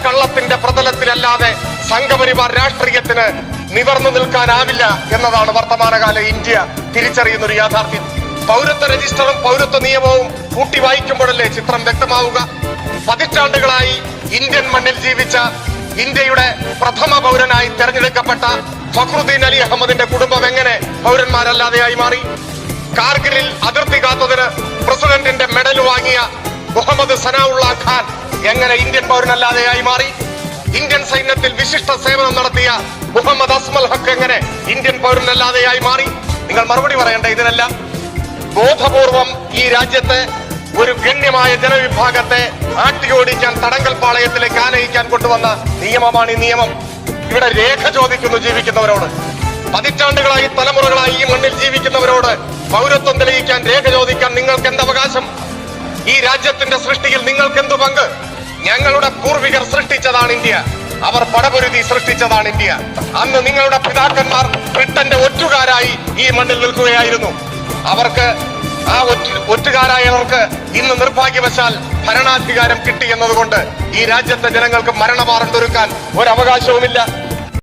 കള്ളത്തിന്റെ പ്രതലത്തിലല്ലാതെ സംഘപരിവാർ രാഷ്ട്രീയത്തിന് നിവർന്നു നിൽക്കാനാവില്ല എന്നതാണ് വർത്തമാനകാല ഇന്ത്യ തിരിച്ചറിയുന്ന ഒരു യാഥാർത്ഥ്യം. പൗരത്വ രജിസ്റ്ററും പൗരത്വ നിയമവും കൂട്ടി വായിക്കുമ്പോഴല്ലേ ചിത്രം വ്യക്തമാവുക. പതിറ്റാണ്ടുകളായി ഇന്ത്യൻ മണ്ണിൽ ജീവിച്ച ഇന്ത്യയുടെ പ്രഥമ പൗരനായി തെരഞ്ഞെടുക്കപ്പെട്ട ഫഖ്റുദ്ദീൻ അലി അഹമ്മദിന്റെ കുടുംബം എങ്ങനെ പൗരന്മാരല്ലാതെയായി മാറി? കാർഗിലിൽ അതിർത്തി കാത്തതിന് പ്രസിഡന്റിന്റെ മെഡൽ വാങ്ങിയ മുഹമ്മദ് സനാഉള്ള ഖാൻ എങ്ങനെ ഇന്ത്യൻ പൗരനല്ലാതെയായി മാറി? ഇന്ത്യൻ സൈന്യത്തിൽ വിശിഷ്ട സേവനം നടത്തിയ മുഹമ്മദ് അസ്മൽ ഹക്ക് എങ്ങനെ ഇന്ത്യൻ പൗരനല്ലാതെയായി മാറി? നിങ്ങൾ മറുപടി പറയണ്ട. ഇതിനെല്ലാം ബോധപൂർവം ഈ രാജ്യത്തെ ഒരു ഗണ്യമായ ജനവിഭാഗത്തെ ആട്ടിയോടിക്കാൻ തടങ്കൽ പാളയത്തിലേക്ക് ആനയിക്കാൻ കൊണ്ടുവന്ന നിയമമാണ് ഈ നിയമം. ഇവിടെ രേഖ ചോദിക്കുന്നു ജീവിക്കുന്നവരോട്. പതിറ്റാണ്ടുകളായി തലമുറകളായി ഈ മണ്ണിൽ ജീവിക്കുന്നവരോട് പൗരത്വം തെളിയിക്കാൻ രേഖ ചോദിക്കാൻ നിങ്ങൾക്ക് എന്ത് അവകാശം? ഈ രാജ്യത്തിന്റെ സൃഷ്ടിയിൽ നിങ്ങൾക്ക് എന്തു പങ്ക്? ഞങ്ങളുടെ പൂർവികർ സൃഷ്ടിച്ചതാണ് ഇന്ത്യ. അവർ പടപൊരുതി സൃഷ്ടിച്ചതാണ് ഇന്ത്യ. അന്ന് നിങ്ങളുടെ പിതാക്കന്മാർ ബ്രിട്ടന്റെ ഒറ്റുകാരായി ഈ മണ്ണിൽ നിൽക്കുകയായിരുന്നു. അവർക്ക് ആ ഒറ്റുകാരായവർക്ക് ഇന്ന് നിർഭാഗ്യവശാൽ ഭരണാധികാരം കിട്ടി എന്നതുകൊണ്ട് ഈ രാജ്യത്തെ ജനങ്ങൾക്ക് മരണമാറണ്ടൊരുക്കാൻ ഒരവകാശവുമില്ല.